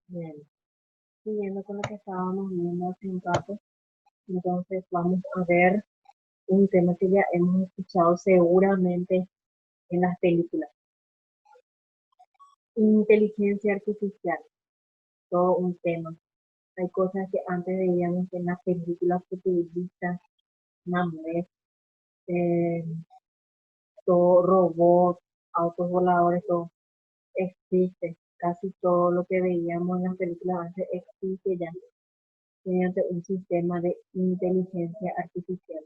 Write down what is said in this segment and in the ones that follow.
Bien, siguiendo con lo que estábamos viendo hace un rato, entonces vamos a ver un tema que ya hemos escuchado seguramente en las películas. Inteligencia artificial, todo un tema. Hay cosas que antes veíamos en las películas futuristas, naves, eh, todo robots, autos voladores, todo existe. Casi todo lo que veíamos en las películas antes existe ya mediante un sistema de inteligencia artificial.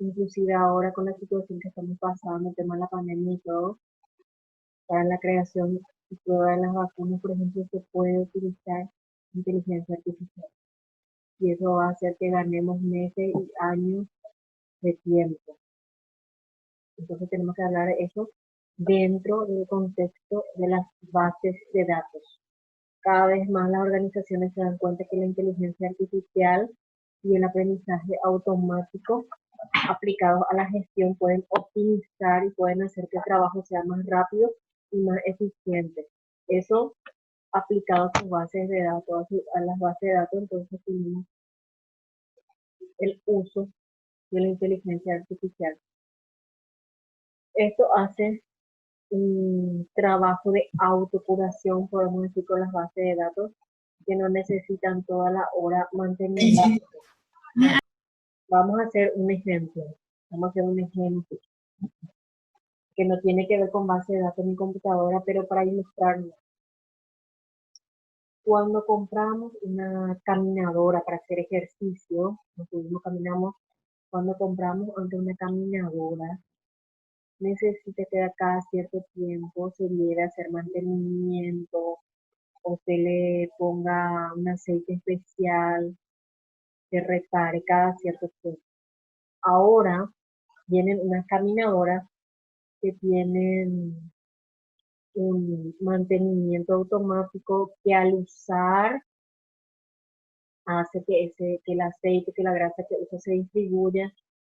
Inclusive ahora con la situación que estamos pasando, el tema de la pandemia y todo, para la creación y prueba de las vacunas, por ejemplo, se puede utilizar inteligencia artificial. Y eso va a hacer que ganemos meses y años de tiempo. Entonces tenemos que hablar de eso dentro del contexto de las bases de datos. Cada vez más las organizaciones se dan cuenta que la inteligencia artificial y el aprendizaje automático aplicados a la gestión pueden optimizar y pueden hacer que el trabajo sea más rápido y más eficiente. Eso aplicado a sus bases de datos, a las bases de datos, entonces tenemos el uso de la inteligencia artificial. Esto hace un trabajo de autocuración, podemos decir, con las bases de datos, que no necesitan toda la hora mantenimiento. Vamos a hacer un ejemplo. Vamos a hacer un ejemplo que no tiene que ver con base de datos ni computadora, pero para ilustrarlo. Cuando compramos una caminadora para hacer ejercicio, nosotros caminamos, cuando compramos ante una caminadora, necesita que a cada cierto tiempo se le hacer mantenimiento o se le ponga un aceite especial, se repare cada cierto tiempo. Ahora vienen unas caminadoras que tienen un mantenimiento automático que al usar hace que el aceite, que la grasa que usa se distribuya.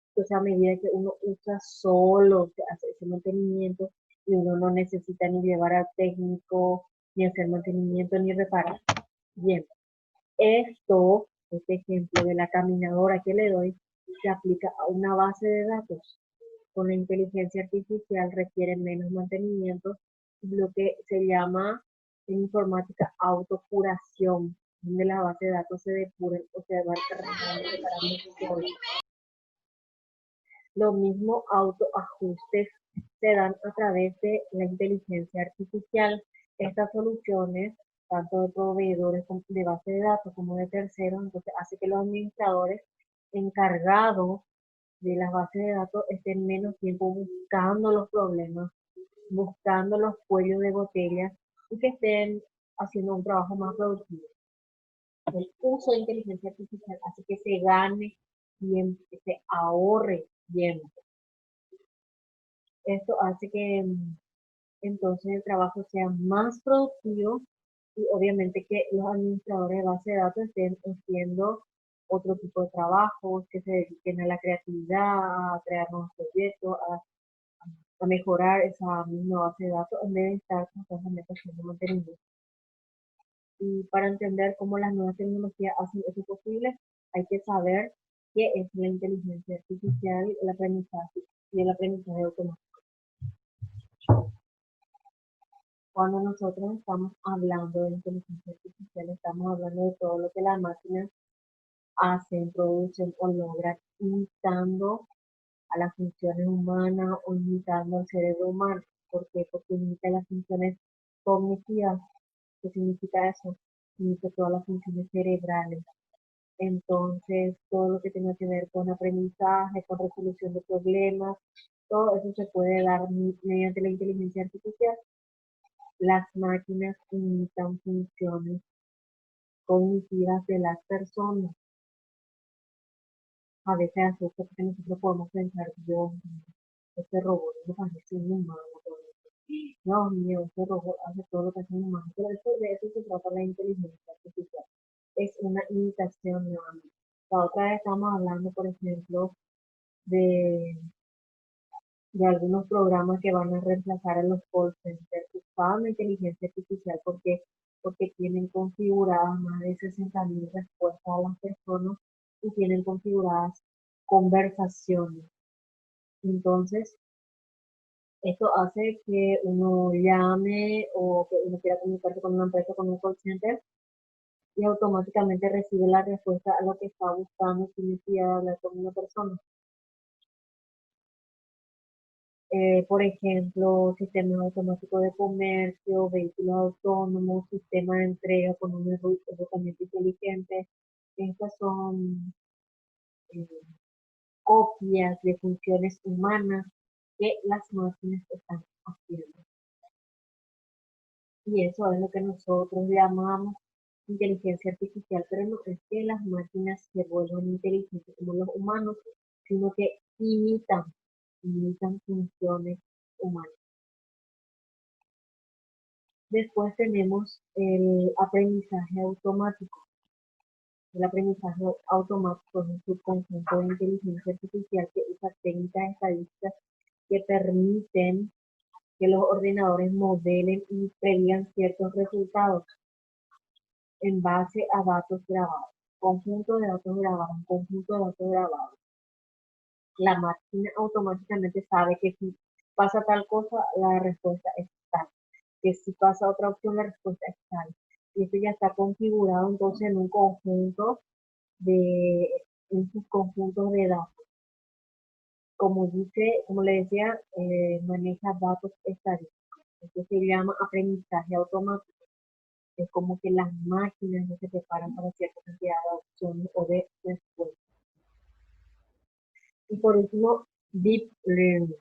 Entonces, a medida que uno usa solo, se hace ese mantenimiento y uno no necesita ni llevar al técnico, ni hacer mantenimiento, ni reparar. Bien, este ejemplo de la caminadora que le doy, se aplica a una base de datos. Con la inteligencia artificial requiere menos mantenimiento, lo que se llama en informática autocuración, donde la base de datos se depuren o se van reparando sola. Lo mismo autoajustes se dan a través de la inteligencia artificial. Estas soluciones, tanto de proveedores de base de datos como de terceros, entonces hace que los administradores encargados de las bases de datos estén menos tiempo buscando los problemas, buscando los cuellos de botella y que estén haciendo un trabajo más productivo. El uso de inteligencia artificial hace que se gane tiempo, que se ahorre tiempo. Esto hace que entonces el trabajo sea más productivo y obviamente que los administradores de base de datos estén haciendo otro tipo de trabajos, que se dediquen a la creatividad, a crear nuevos proyectos, a mejorar esa misma base de datos en vez de estar constantemente haciendo mantenimiento. Y para entender cómo las nuevas tecnologías hacen eso posible, hay que saber qué es la inteligencia artificial, el aprendizaje y el aprendizaje automático. Cuando nosotros estamos hablando de inteligencia artificial, estamos hablando de todo lo que las máquinas hacen, producen o logran, imitando a las funciones humanas o imitando al cerebro humano. ¿Por qué? Porque imita las funciones cognitivas. ¿Qué significa eso? Imita todas las funciones cerebrales. Entonces, todo lo que tenga que ver con aprendizaje, con resolución de problemas, todo eso se puede dar mediante la inteligencia artificial. Las máquinas imitan funciones cognitivas de las personas. A veces hace que nosotros podemos pensar, Dios mío, este robot no parece un humano. Dios mío, este robot hace todo lo que hace un humano. Pero de eso se trata la inteligencia artificial. Es una imitación nada más. La otra vez estamos hablando, por ejemplo, de, de algunos programas que van a reemplazar a los call centers. Usaban la inteligencia artificial porque porque tienen configuradas más de 60.000 respuestas a las personas y tienen configuradas conversaciones. Entonces, esto hace que uno llame o que uno quiera comunicarse con una empresa, con un call center, y automáticamente recibe la respuesta a lo que está buscando sin necesidad de hablar con una persona. Por ejemplo, sistemas automáticos de comercio, vehículos autónomos, sistema de entrega con un enrutamiento inteligente. Estas son eh, copias de funciones humanas que las máquinas están haciendo. Y eso es lo que nosotros llamamos inteligencia artificial, pero no es que las máquinas se vuelvan inteligentes como los humanos, sino que imitan funciones humanas. Después tenemos el aprendizaje automático. El aprendizaje automático es un subconjunto de inteligencia artificial que usa técnicas estadísticas que permiten que los ordenadores modelen y predigan ciertos resultados en base a datos grabados. Conjunto de datos grabados, conjunto de datos grabados. La máquina automáticamente sabe que si pasa tal cosa, la respuesta es tal. Que si pasa otra opción, la respuesta es tal. Y esto ya está configurado entonces en un conjunto de, en sus conjuntos de datos. Como le decía, maneja datos estadísticos. Esto se llama aprendizaje automático. Es como que las máquinas no se preparan para cierta cantidad de opciones o de respuestas. Y por último, Deep Learning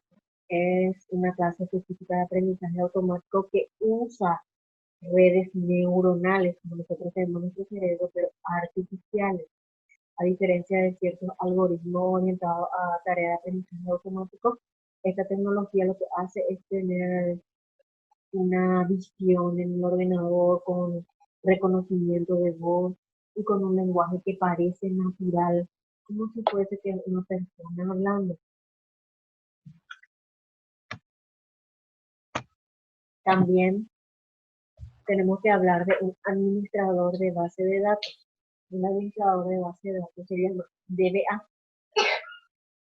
es una clase específica de aprendizaje automático que usa redes neuronales, como nosotros tenemos en nuestro cerebro, pero artificiales. A diferencia de ciertos algoritmos orientados a tareas de aprendizaje automático, esta tecnología lo que hace es tener una visión en el ordenador con reconocimiento de voz y con un lenguaje que parece natural, como si fuese que una persona hablando. También tenemos que hablar de un administrador de base de datos. Un administrador de base de datos se llama DBA.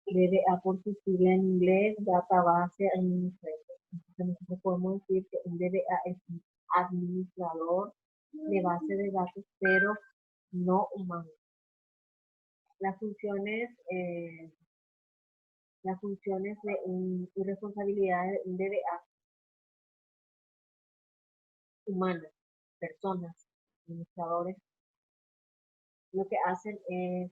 DBA por su sigla en inglés, Database Administrator. Entonces nosotros podemos decir que un DBA es un administrador de base de datos, pero no humano. Las funciones, eh, las funciones y responsabilidades de un DBA humanas, personas, administradores, lo que hacen es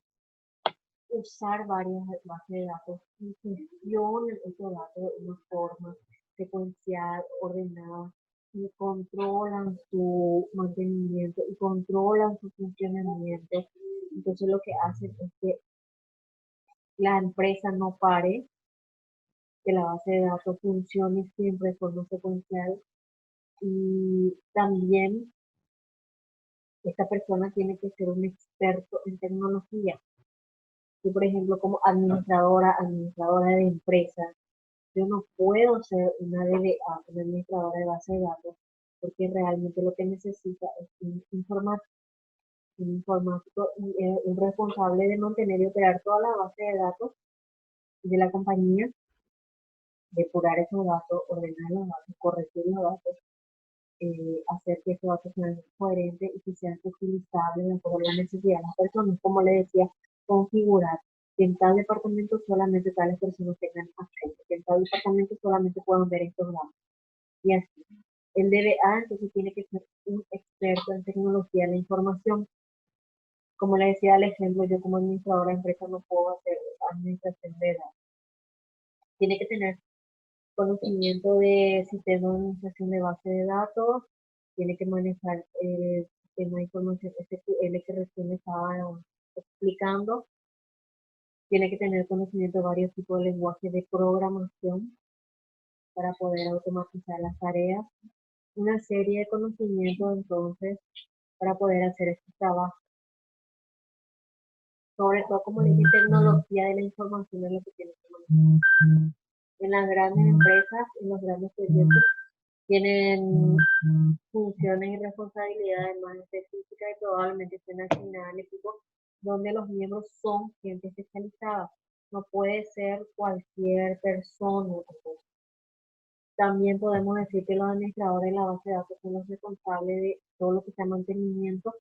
usar varias bases de datos y gestionan esos datos de una forma secuencial, ordenada, y controlan su mantenimiento y controlan su funcionamiento. Entonces lo que hacen es que la empresa no pare, que la base de datos funcione siempre de forma secuencial, y también esta persona tiene que ser un experto en tecnología. Yo, por ejemplo, como administradora de empresas, yo no puedo ser una DBA, una administradora de base de datos, porque realmente lo que necesita es un informático y un responsable de mantener y operar toda la base de datos de la compañía, depurar esos datos, ordenar los datos, corregir los datos, hacer que esos datos sean coherentes y que sean utilizables de acuerdo a la necesidad de las personas. Como le decía, configurar que en tal departamento solamente tales personas tengan acceso, que en tal departamento solamente puedan ver estos datos. Y así. El DBA entonces tiene que ser un experto en tecnología de la información. Como le decía al ejemplo, yo como administradora de empresa no puedo hacer administración de datos. Tiene que tener conocimiento de sistema de administración de base de datos, tiene que manejar el sistema de información SQL que recién me estaba explicando, tiene que tener conocimiento de varios tipos de lenguajes de programación para poder automatizar las tareas, una serie de conocimientos entonces para poder hacer este trabajo. Sobre todo, como le dije, tecnología de la información es lo que tiene que manejar. En las grandes empresas, en los grandes proyectos, Tienen funciones y responsabilidades más específicas y probablemente estén asignadas al equipo donde los miembros son gente especializada. No puede ser cualquier persona. También podemos decir que los administradores de la base de datos son los responsables de todo lo que sea mantenimiento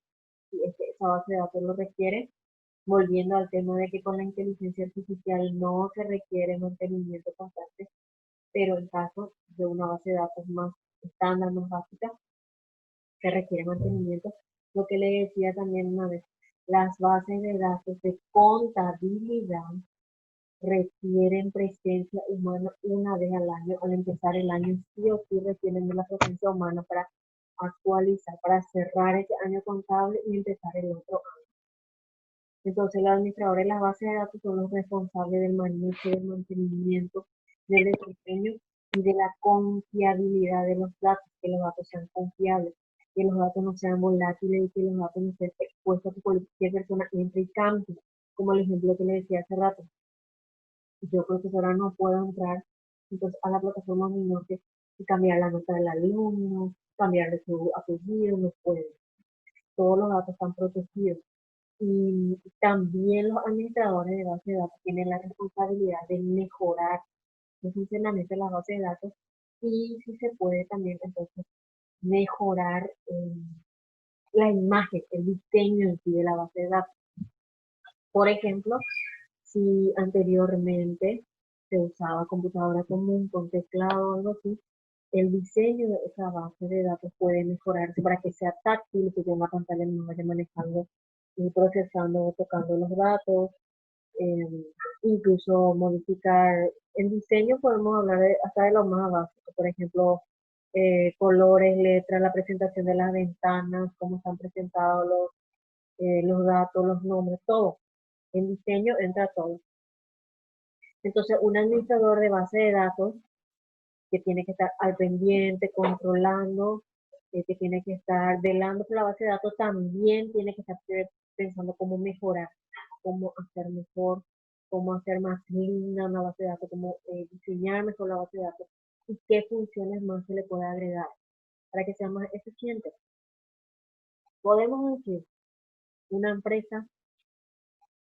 y esa base de datos lo requiere. Volviendo al tema de que con la inteligencia artificial no se requiere mantenimiento constante, pero en caso de una base de datos más estándar, más básica, se requiere mantenimiento. Lo que le decía también una vez, las bases de datos de contabilidad requieren presencia humana una vez al año. Al empezar el año, sí o sí requieren de la presencia humana para actualizar, para cerrar ese año contable y empezar el otro año. Entonces, los administradores de las bases de datos son los responsables del manejo, del mantenimiento, del desempeño y de la confiabilidad de los datos, que los datos sean confiables, que los datos no sean volátiles y que los datos no estén expuestos a que cualquier persona entre y cambie, como el ejemplo que le decía hace rato. Yo, profesora, no puedo entrar entonces a la plataforma Minote y cambiar la nota del alumno, cambiarle su apellido, no puede. Todos los datos están protegidos. Y también los administradores de base de datos tienen la responsabilidad de mejorar el funcionamiento de las bases de datos y si se puede también entonces mejorar la imagen, el diseño en sí de la base de datos. Por ejemplo, si anteriormente se usaba computadora común con teclado o algo así, el diseño de esa base de datos puede mejorarse para que sea táctil, que yo en la pantalla no vaya manejando y procesando o tocando los datos, eh, incluso modificar el diseño, podemos hablar hasta de lo más básico, por ejemplo, colores, letras, la presentación de las ventanas, cómo están presentados los datos, los nombres, todo. En diseño entra todo. Entonces, un administrador de base de datos que tiene que estar al pendiente, controlando, que tiene que estar velando por la base de datos, también tiene que estar pensando cómo mejorar, cómo hacer mejor, cómo hacer más linda una base de datos, cómo diseñar mejor la base de datos y qué funciones más se le puede agregar para que sea más eficiente. Podemos decir, una empresa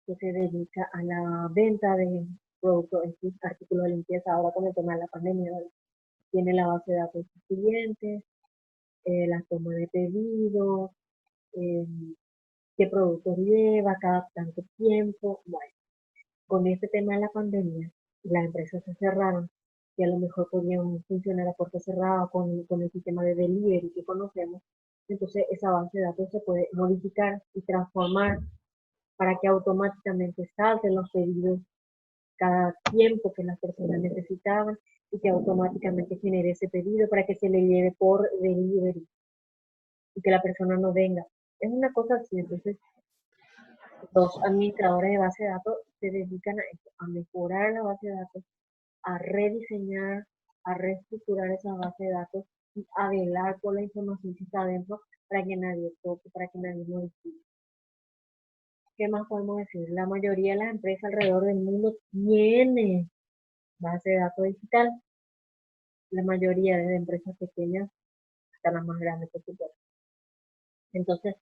que se dedica a la venta de productos, artículos de limpieza, ahora con el tema de la pandemia, ¿verdad? Tiene la base de datos de sus clientes, la toma de pedidos, eh, qué productos lleva, cada tanto tiempo. Bueno, con este tema de la pandemia, las empresas se cerraron y a lo mejor podían funcionar a puerta cerrada con el sistema de delivery que conocemos. Entonces, esa base de datos se puede modificar y transformar para que automáticamente salten los pedidos cada tiempo que las personas necesitaban y que automáticamente genere ese pedido para que se le lleve por delivery y que la persona no venga. Es una cosa así, entonces los administradores de base de datos se dedican a esto, a mejorar la base de datos, a rediseñar, a reestructurar esa base de datos y a velar por la información que está dentro para que nadie toque, para que nadie modifique. ¿Qué más podemos decir? La mayoría de las empresas alrededor del mundo tiene base de datos digital. La mayoría de empresas pequeñas hasta las más grandes, por supuesto. Entonces,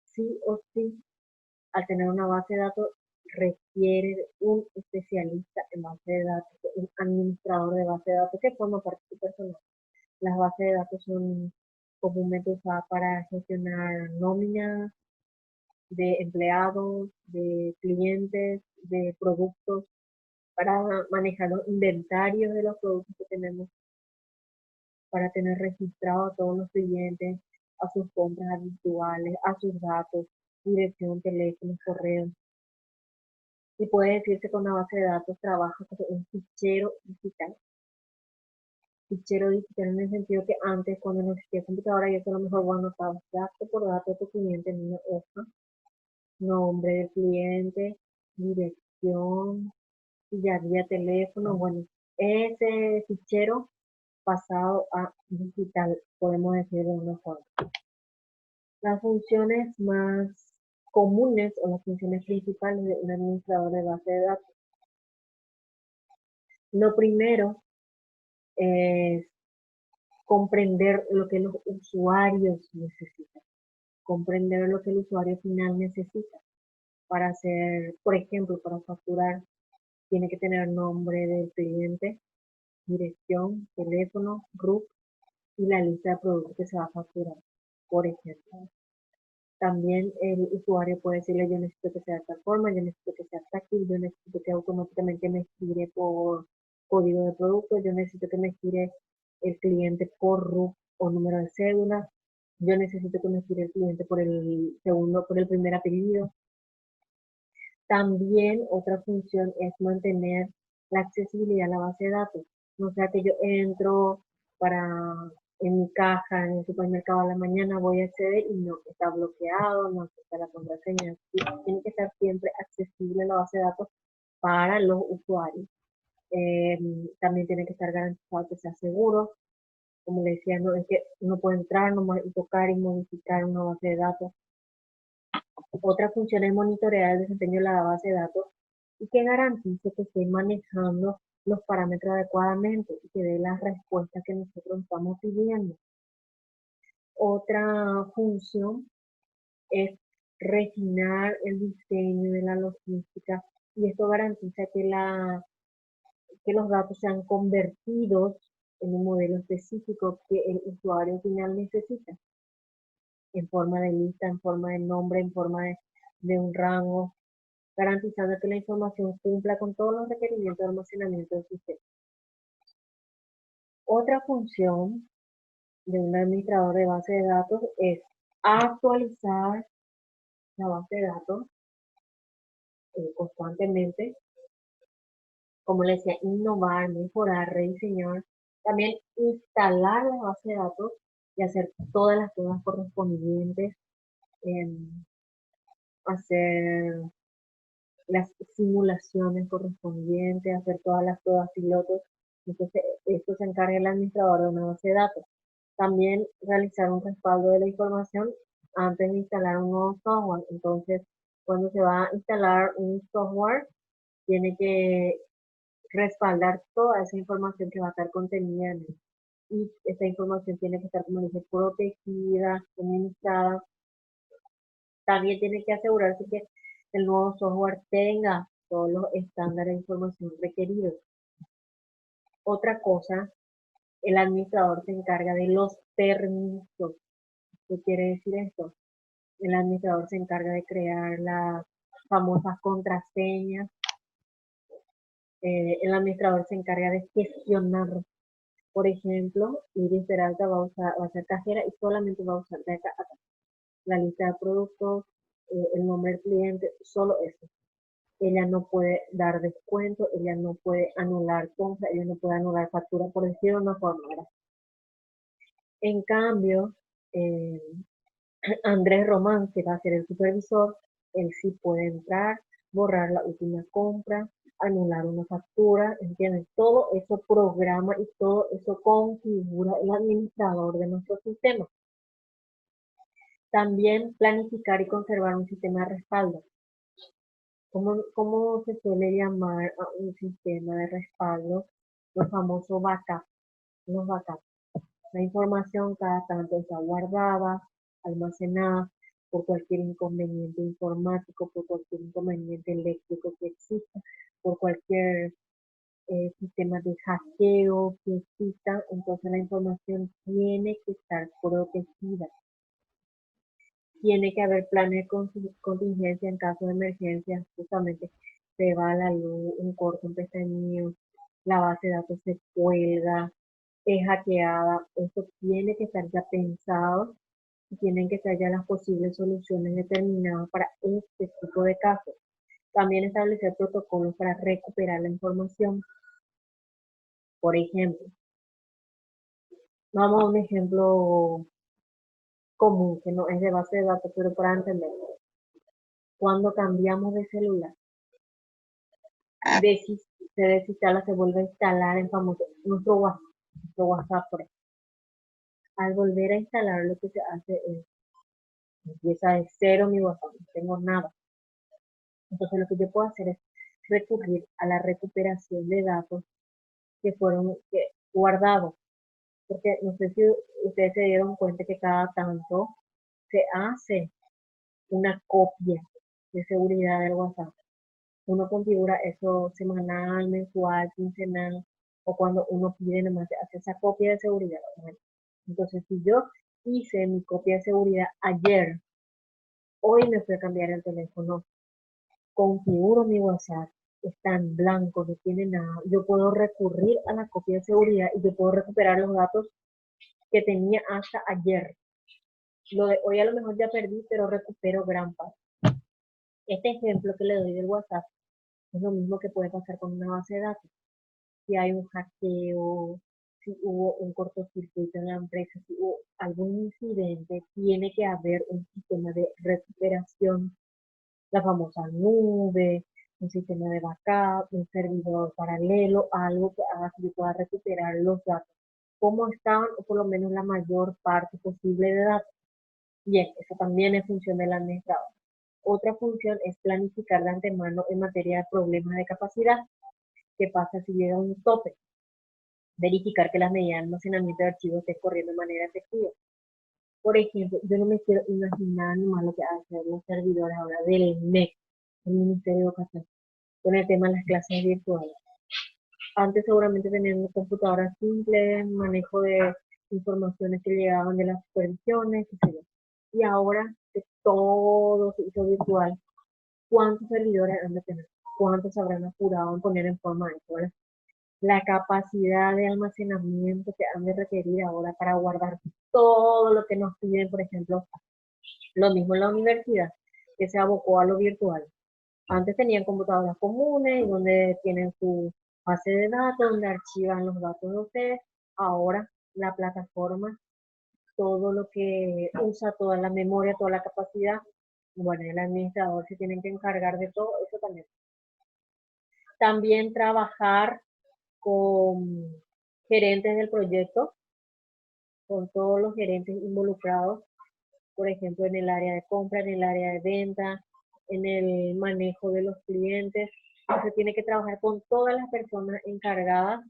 sí o sí, al tener una base de datos, requiere de un especialista en base de datos, un administrador de base de datos que forma parte de su personal. Las bases de datos son comúnmente usadas para gestionar nóminas de empleados, de clientes, de productos, para manejar los inventarios de los productos que tenemos, para tener registrados a todos los clientes, a sus compras habituales, a sus datos, dirección, teléfono, correo. Y puede decirse que una base de datos trabaja como un fichero digital. Fichero digital en el sentido que antes, cuando no existía computadora, yo a lo mejor anotaba dato por dato de tu cliente en una hoja, nombre del cliente, dirección, y ya había teléfono. Bueno, ese fichero pasado a digital, podemos decir de una forma. Las funciones más comunes o las funciones principales de un administrador de base de datos. Lo primero es comprender lo que los usuarios necesitan, comprender lo que el usuario final necesita para hacer, por ejemplo, para facturar, tiene que tener nombre del cliente, dirección, teléfono, RUC y la lista de productos que se va a facturar, por ejemplo. También el usuario puede decirle, yo necesito que sea de tal forma, yo necesito que sea táctil, yo necesito que automáticamente me gire por código de producto, yo necesito que me gire el cliente por RUC o número de cédula, yo necesito que me gire el cliente por el segundo, por el primer apellido. También otra función es mantener la accesibilidad a la base de datos. No sea que yo entro para en mi caja en el supermercado a la mañana, voy a acceder y no está bloqueado, no está la contraseña. Tiene que estar siempre accesible la base de datos para los usuarios. También tiene que estar garantizado que sea seguro. Como le decía, no es que uno puede entrar nomás y tocar y modificar una base de datos. Otra función es monitorear el desempeño de la base de datos y que garantice que esté manejando los parámetros adecuadamente y que dé las respuestas que nosotros estamos pidiendo. Otra función es refinar el diseño de la logística y esto garantiza que los datos sean convertidos en un modelo específico que el usuario final necesita, en forma de lista, en forma de nombre, en forma de un rango, garantizando que la información cumpla con todos los requerimientos de almacenamiento del sistema. Otra función de un administrador de base de datos es actualizar la base de datos constantemente, como les decía, innovar, mejorar, rediseñar, también instalar la base de datos y hacer todas las pruebas correspondientes, hacer las simulaciones correspondientes, hacer todas las pruebas pilotos. Entonces, esto se encarga el administrador de una base de datos. También realizar un respaldo de la información antes de instalar un nuevo software. Entonces, cuando se va a instalar un software, tiene que respaldar toda esa información que va a estar contenida en él. Y esa información tiene que estar, como dice, protegida, administrada. También tiene que asegurarse que el nuevo software tenga todos los estándares de información requeridos. Otra cosa, el administrador se encarga de los permisos. ¿Qué quiere decir esto? El administrador se encarga de crear las famosas contraseñas. El administrador se encarga de gestionar. Por ejemplo, Iris Peralta va a ser cajera y solamente va a usar de acá a acá la lista de productos, el nombre del cliente, solo eso. Ella no puede dar descuento, ella no puede anular compra, ella no puede anular factura, por decirlo de una forma, ¿verdad? En cambio, eh, Andrés Román, que va a ser el supervisor, él sí puede entrar, borrar la última compra, anular una factura, ¿entienden? Todo eso programa y todo eso configura el administrador de nuestro sistema. También planificar y conservar un sistema de respaldo. ¿Cómo se suele llamar a un sistema de respaldo? Los famosos backups. Los backups. La información cada tanto está guardada, almacenada por cualquier inconveniente informático, por cualquier inconveniente eléctrico que exista, por cualquier sistema de hackeo que exista. Entonces la información tiene que estar protegida. Tiene que haber planes de contingencia en caso de emergencia. Justamente se va la luz, un corto, un pestañeo, la base de datos se cuelga, es hackeada. Esto tiene que estar ya pensado y tienen que estar ya las posibles soluciones determinadas para este tipo de casos. También establecer protocolos para recuperar la información. Por ejemplo, vamos a un ejemplo común, que no es de base de datos, pero para entenderlo. Cuando cambiamos de celular, se desinstala, se vuelve a instalar en famoso, nuestro WhatsApp, por ejemplo. Al volver a instalar, lo que se hace es, empieza de cero mi WhatsApp, no tengo nada. Entonces lo que yo puedo hacer es recurrir a la recuperación de datos que fueron guardados. porque no sé si ustedes se dieron cuenta que cada tanto se hace una copia de seguridad del WhatsApp. Uno configura eso semanal, mensual, quincenal, o cuando uno pide nomás se hace esa copia de seguridad. Bueno, entonces, si yo hice mi copia de seguridad ayer, hoy me fui a cambiar el teléfono, configuro mi WhatsApp, está en blanco, no tiene nada, yo puedo recurrir a la copia de seguridad y yo puedo recuperar los datos que tenía hasta ayer. Lo de hoy a lo mejor ya perdí, pero recupero gran parte. Este ejemplo que le doy del WhatsApp es lo mismo que puede pasar con una base de datos. Si hay un hackeo, si hubo un cortocircuito en la empresa, si hubo algún incidente, tiene que haber un sistema de recuperación, la famosa nube, un sistema de backup, un servidor paralelo, algo que haga que yo pueda recuperar los datos como estaban o por lo menos la mayor parte posible de datos. Bien, eso también es función del administrador. Otra función es planificar de antemano en materia de problemas de capacidad. ¿Qué pasa si llega a un tope? Verificar que las medidas de almacenamiento de archivos estén corriendo de manera efectiva. Por ejemplo, yo no me quiero imaginar nomás lo que hacen los servidores ahora del MEC, el Ministerio de Educación, con el tema de las clases virtuales. Antes seguramente tenían computadoras simples, manejo de informaciones que llegaban de las supervisiones, etc. Y ahora que todo se hizo virtual, ¿cuántos servidores han de tener? ¿Cuántos habrán apurado en poner en forma de eso? La capacidad de almacenamiento que han de requerir ahora para guardar todo lo que nos piden, por ejemplo, lo mismo en la universidad, que se abocó a lo virtual. Antes tenían computadoras comunes donde tienen su base de datos, donde archivan los datos de ustedes. Ahora la plataforma, todo lo que usa, toda la memoria, toda la capacidad, bueno, el administrador se tiene que encargar de todo eso también. También trabajar con gerentes del proyecto, con todos los gerentes involucrados, por ejemplo, en el área de compra, en el área de venta, en el manejo de los clientes. Se tiene que trabajar con todas las personas encargadas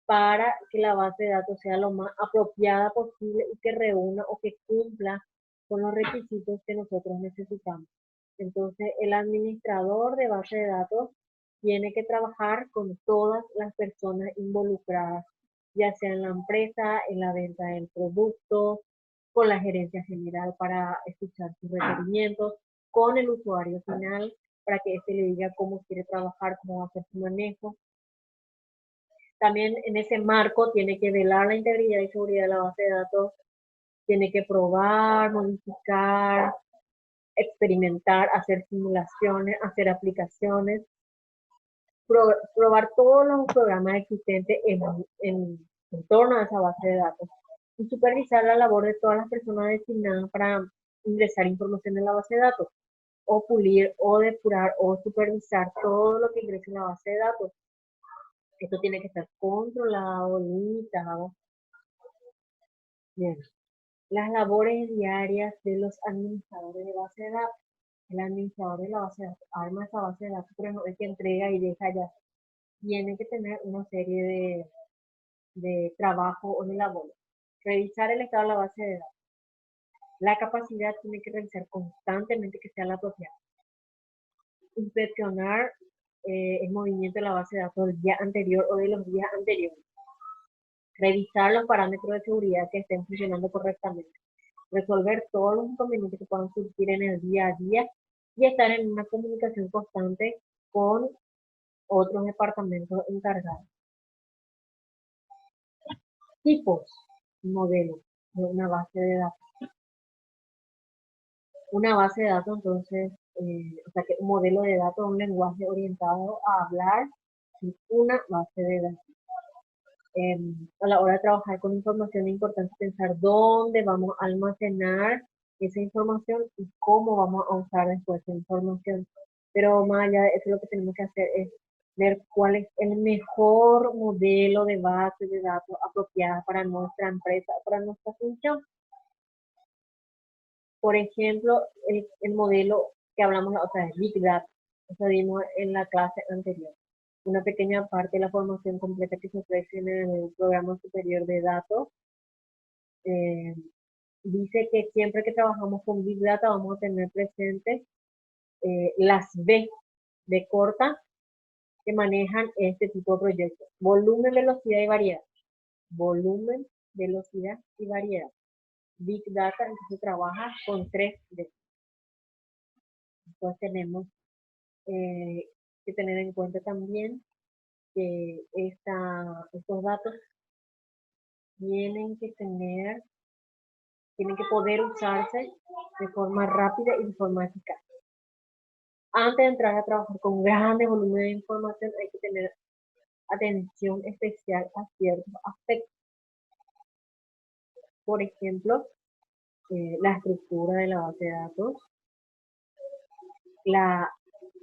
para que la base de datos sea lo más apropiada posible y que reúna o que cumpla con los requisitos que nosotros necesitamos. Entonces, el administrador de base de datos tiene que trabajar con todas las personas involucradas, ya sea en la empresa, en la venta del producto, con la gerencia general para escuchar sus requerimientos, con el usuario final para que éste le diga cómo quiere trabajar, cómo va a hacer su manejo. También en ese marco tiene que velar la integridad y seguridad de la base de datos, tiene que probar, modificar, experimentar, hacer simulaciones, hacer aplicaciones, probar todos los programas existentes en torno a esa base de datos y supervisar la labor de todas las personas designadas para ingresar información en la base de datos, o pulir, o depurar, o supervisar todo lo que ingrese en la base de datos. Esto tiene que estar controlado, limitado. Bien. Las labores diarias de los administradores de base de datos. El administrador de la base de datos arma esa base de datos, pero no es que entrega y deja ya. Tiene que tener una serie de trabajo o de labores. Revisar el estado de la base de datos. La capacidad tiene que revisar constantemente que sea la apropiada. Inspeccionar el movimiento de la base de datos del día anterior o de los días anteriores. Revisar los parámetros de seguridad que estén funcionando correctamente. Resolver todos los inconvenientes que puedan surgir en el día a día y estar en una comunicación constante con otros departamentos encargados. Tipos y modelos de una base de datos. Una base de datos, entonces, o sea que un modelo de datos, un lenguaje orientado a hablar y una base de datos. A la hora de trabajar con información es importante pensar dónde vamos a almacenar esa información y cómo vamos a usar después esa información. Pero más allá de eso, lo que tenemos que hacer es ver cuál es el mejor modelo de base de datos apropiada para nuestra empresa, para nuestra función. Por ejemplo, el modelo que hablamos la otra vez, Big Data, eso vimos en la clase anterior. una pequeña parte de la formación completa que se ofrece en el programa superior de datos. Eh, Dice que siempre que trabajamos con Big Data vamos a tener presentes las B de corta que manejan este tipo de proyectos. Volumen, velocidad y variedad. Volumen, velocidad y variedad. Big Data entonces trabaja con 3D. Entonces tenemos que tener en cuenta también que estos datos tienen que poder usarse de forma rápida y de forma eficaz. Antes de entrar a trabajar con grandes volúmenes de información hay que tener atención especial a ciertos aspectos. Por ejemplo, la estructura de la base de datos, la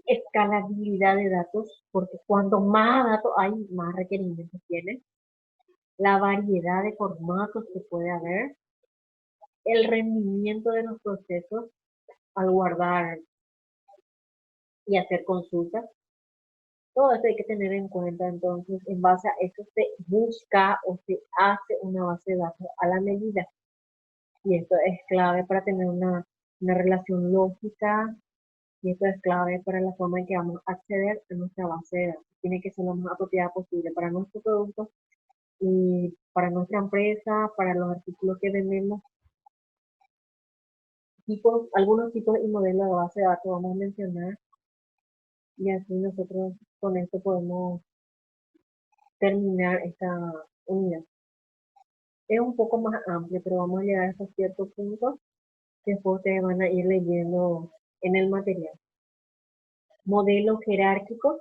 escalabilidad de datos, porque cuanto más datos hay, más requerimientos tiene, la variedad de formatos que puede haber, el rendimiento de los procesos al guardar y hacer consultas. Todo esto hay que tener en cuenta, entonces, en base a eso se busca o se hace una base de datos a la medida. Y esto es clave para tener una relación lógica, y esto es clave para la forma en que vamos a acceder a nuestra base de datos. Tiene que ser lo más apropiada posible para nuestro producto y para nuestra empresa, para los artículos que vendemos. Algunos tipos y modelos de base de datos vamos a mencionar, y así nosotros con esto podemos terminar esta unidad. Es un poco más amplio, pero vamos a llegar hasta ciertos puntos que después ustedes van a ir leyendo en el material. Modelo jerárquico,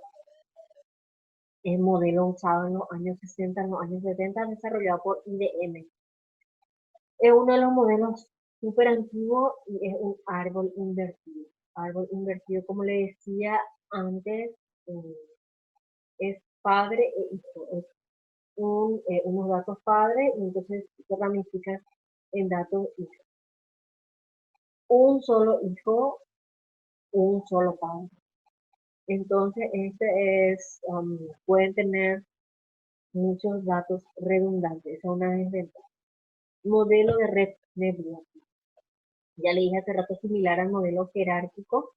el modelo usado en los años 60, en los años 70, desarrollado por IBM. Es uno de los modelos súper antiguos y es un árbol invertido. Árbol invertido, como le decía antes, es padre e hijo. Es unos datos padre y entonces se ramifica en datos hijos. Un solo hijo, un solo padre. Entonces, pueden tener muchos datos redundantes, es una desventaja. Modelo de red network. Ya le dije hace rato, similar al modelo jerárquico,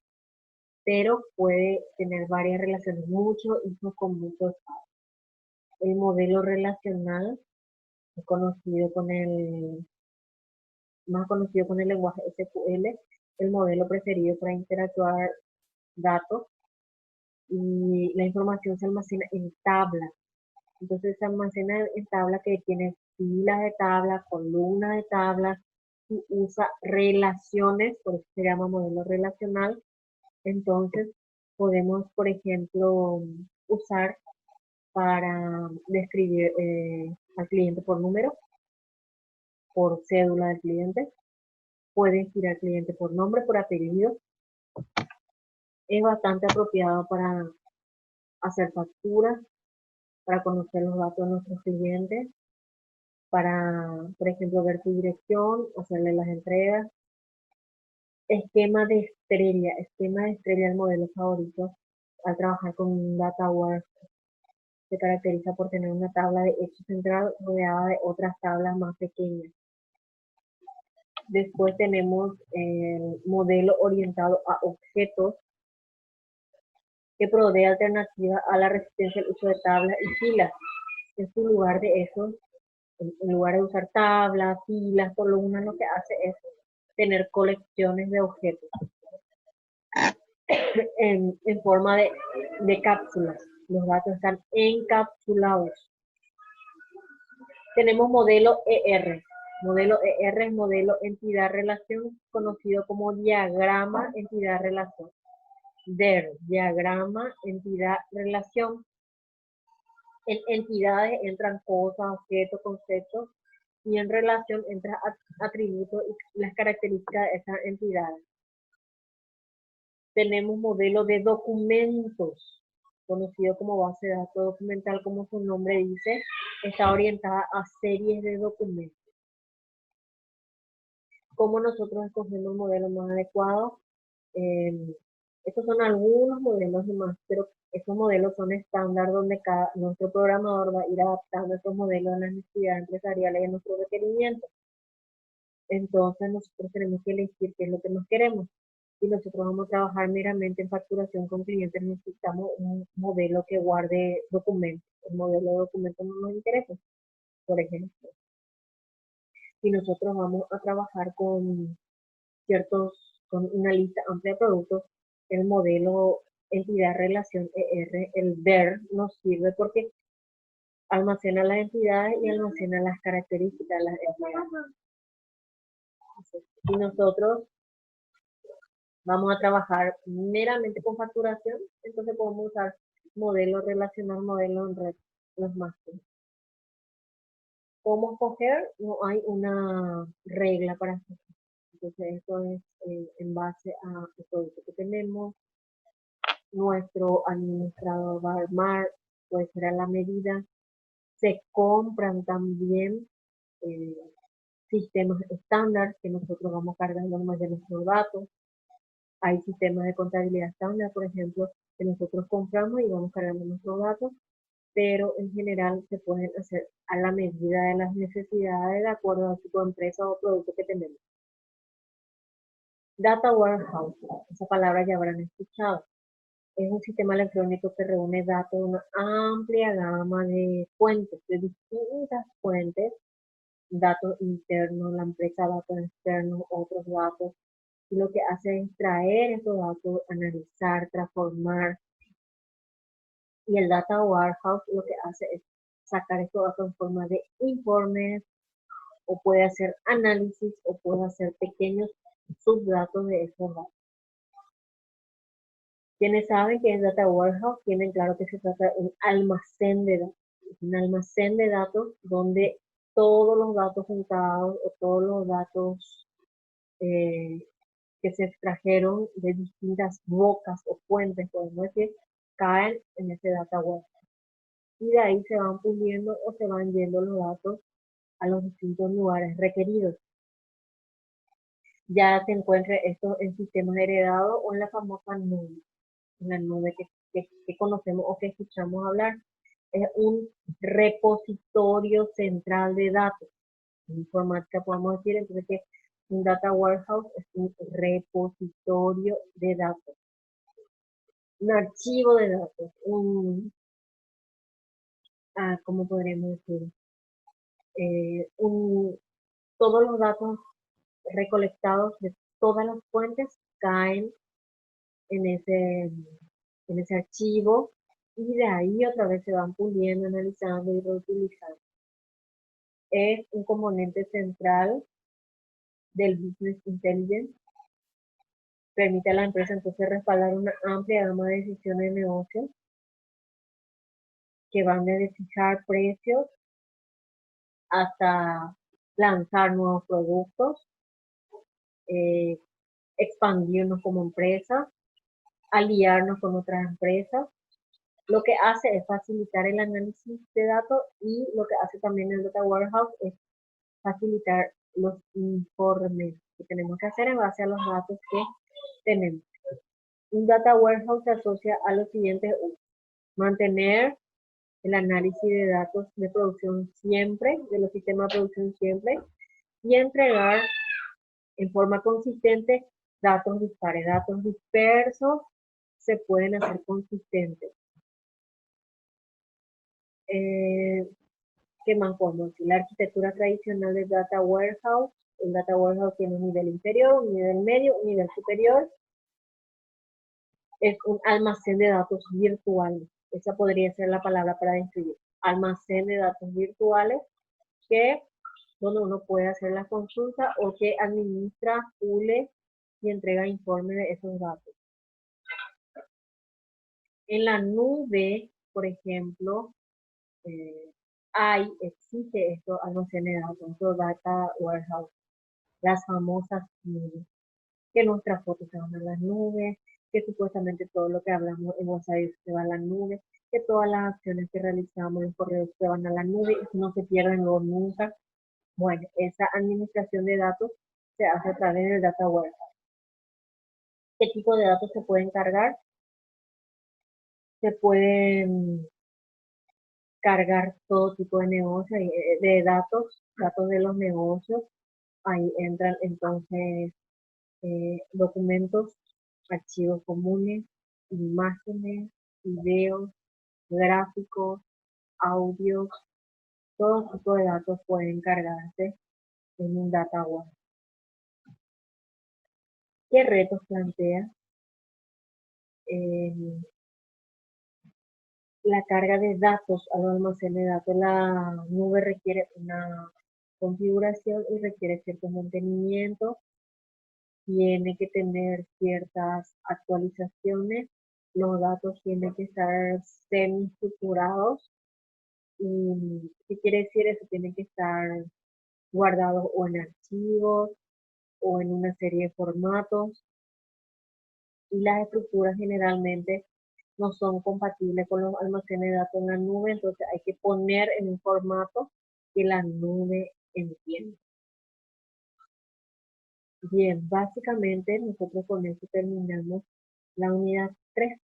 pero puede tener varias relaciones, muchos hijos con muchos padres. El modelo relacional es más conocido con el lenguaje SQL, el modelo preferido para interactuar datos, y la información se almacena en tablas. Entonces se almacena en tabla que tiene filas de tablas, columnas de tablas, y usa relaciones, por eso se llama modelo relacional. Entonces podemos, por ejemplo, usar para describir al cliente por número, por cédula del cliente, puede inscribir al cliente por nombre, por apellido. Es bastante apropiado para hacer facturas, para conocer los datos de nuestros clientes, para, por ejemplo, ver su dirección, hacerle las entregas. Esquema de estrella, el modelo favorito al trabajar con Data Warehouse. Se caracteriza por tener una tabla de hecho central rodeada de otras tablas más pequeñas. Después tenemos el modelo orientado a objetos, que provee alternativas a la resistencia al uso de tablas y filas. En su lugar de eso, en lugar de usar tablas, filas, columnas, lo que hace es tener colecciones de objetos en forma de cápsulas. Los datos están encapsulados. Tenemos modelo ER. Modelo ER es modelo entidad-relación, conocido como diagrama entidad-relación. DER, diagrama entidad-relación. En entidades entran cosas, objetos, conceptos, y en relación entran atributos y las características de esas entidades. Tenemos modelo de documentos, conocido como base de datos documental, como su nombre dice, está orientada a series de documentos. ¿Cómo nosotros escogemos el modelo más adecuado? Estos son algunos modelos nomás, pero estos modelos son estándar donde nuestro programador va a ir adaptando estos modelos a las necesidades empresariales y a nuestros requerimientos. Entonces nosotros tenemos que elegir qué es lo que más queremos. Si nosotros vamos a trabajar meramente en facturación con clientes, necesitamos un modelo que guarde documentos. El modelo de documentos no nos interesa, por ejemplo. Si nosotros vamos a trabajar con una lista amplia de productos, el modelo entidad-relación ER, el DER, nos sirve porque almacena las entidades y almacena las características de las entidades. Si nosotros vamos a trabajar meramente con facturación, entonces podemos usar modelo relacional, modelo en red, los más. ¿Cómo escoger? No hay una regla para hacer. Entonces esto es en base a el producto que tenemos, nuestro administrador va a armar, puede ser a la medida. Se compran también eh, sistemas estándar que nosotros vamos cargando más de nuestros datos. Hay sistemas de contabilidad estándar, por ejemplo, que nosotros compramos y vamos cargando nuestros datos, pero en general se pueden hacer a la medida de las necesidades de acuerdo al tipo de empresa o producto que tenemos. Data Warehouse, esa palabra ya habrán escuchado. Es un sistema electrónico que reúne datos de una amplia gama de fuentes, de distintas fuentes, datos internos, la empresa, datos externos, otros datos, y lo que hace es traer esos datos, analizar, transformar, y el Data Warehouse lo que hace es sacar estos datos en forma de informes, o puede hacer análisis, o puede hacer pequeños subdatos de esos datos. Quienes saben que es Data Warehouse tienen claro que se trata de un almacén de datos. Un almacén de datos donde todos los datos juntados o todos los datos eh, que se extrajeron de distintas bocas o fuentes, podemos decir, caen en ese Data Warehouse. Y de ahí se van puliendo o se van yendo los datos a los distintos lugares requeridos. Ya se encuentre esto en sistemas heredados o en la famosa nube, en la nube que conocemos o que escuchamos hablar. Es un repositorio central de datos. En informática podemos decir entonces que un data warehouse es un repositorio de datos, un archivo de datos, ¿cómo podríamos decir? Todos los datos recolectados de todas las fuentes caen en ese archivo y de ahí otra vez se van puliendo, analizando y reutilizando. Es un componente central del Business Intelligence. Permite a la empresa entonces respaldar una amplia gama de decisiones de negocio que van desde fijar precios hasta lanzar nuevos productos, eh, expandirnos como empresa, aliarnos con otras empresas. Lo que hace es facilitar el análisis de datos y lo que hace también el Data Warehouse es facilitar los informes que tenemos que hacer en base a los datos que tenemos. Un Data Warehouse se asocia a los siguientes usos: mantener el análisis de datos de producción siempre, de los sistemas de producción siempre, y entregar en forma consistente datos dispares. Datos dispersos se pueden hacer consistentes. ¿Qué más podemos decir? La arquitectura tradicional del Data Warehouse. El Data Warehouse tiene un nivel inferior, un nivel medio, un nivel superior. Es un almacén de datos virtuales. Esa podría ser la palabra para describir. Almacén de datos virtuales que donde uno puede hacer la consulta o que administra, pule y entrega informe de esos datos. En la nube, por ejemplo, existe esto almacén de datos, esto data warehouse, las famosas nubes, que nuestras fotos se van a las nubes, que supuestamente todo lo que hablamos en WhatsApp se va a la nube, que todas las acciones que realizamos en correos se van a la nube y no se pierden luego nunca. Bueno, esa administración de datos se hace a través del Data Warehouse. ¿Qué tipo de datos se pueden cargar? Se pueden cargar todo tipo de negocio, de datos de los negocios. Ahí entran entonces documentos, archivos comunes, imágenes, videos, gráficos, audios, todo tipo de datos pueden cargarse en un data web. ¿Qué retos plantea? Eh, la carga de datos al almacén de datos. La nube requiere una configuración y requiere cierto mantenimiento, tiene que tener ciertas actualizaciones, los datos tienen que estar semi-estructurados. ¿Y qué quiere decir eso? Tienen que estar guardados o en archivos o en una serie de formatos, y las estructuras generalmente no son compatibles con los almacenes de datos en la nube, entonces hay que poner en un formato que la nube entienda. Bien, básicamente nosotros con esto terminamos la unidad 3.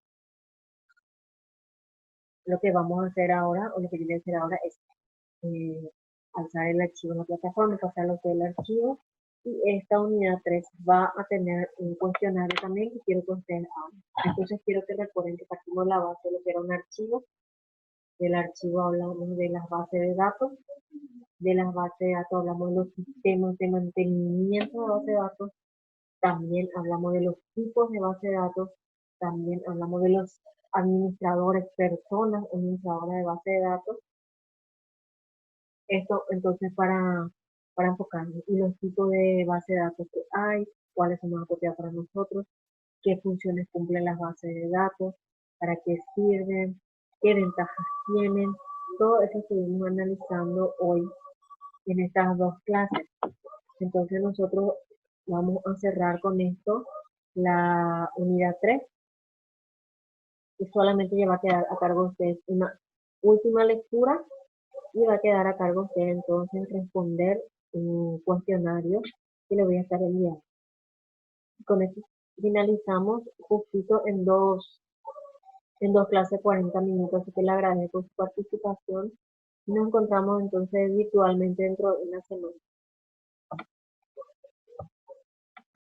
Lo que vamos a hacer ahora, o lo que yo voy a hacer ahora es eh, alzar el archivo en la plataforma, pasarlo todo el archivo, y esta unidad 3 va a tener un cuestionario también que quiero que ustedes hagan. Entonces quiero que recuerden que partimos de la base de lo que era un archivo. Del archivo hablamos de las bases de datos, de las bases de datos hablamos de los sistemas de mantenimiento de base de datos, también hablamos de los tipos de base de datos, también hablamos de los administradores, personas administradoras de base de datos. Esto entonces para enfocarnos y los tipos de base de datos que hay, cuáles son más apropiadas para nosotros, qué funciones cumplen las bases de datos, para qué sirven, qué ventajas tienen. Todo eso estuvimos analizando hoy en estas dos clases. Entonces nosotros vamos a cerrar con esto la unidad 3, y solamente ya va a quedar a cargo de ustedes una última lectura, y va a quedar a cargo de ustedes entonces responder un cuestionario que le voy a estar enviando. Con esto finalizamos justito en dos clases 40 minutos, así que le agradezco su participación. Nos encontramos entonces virtualmente dentro de una semana.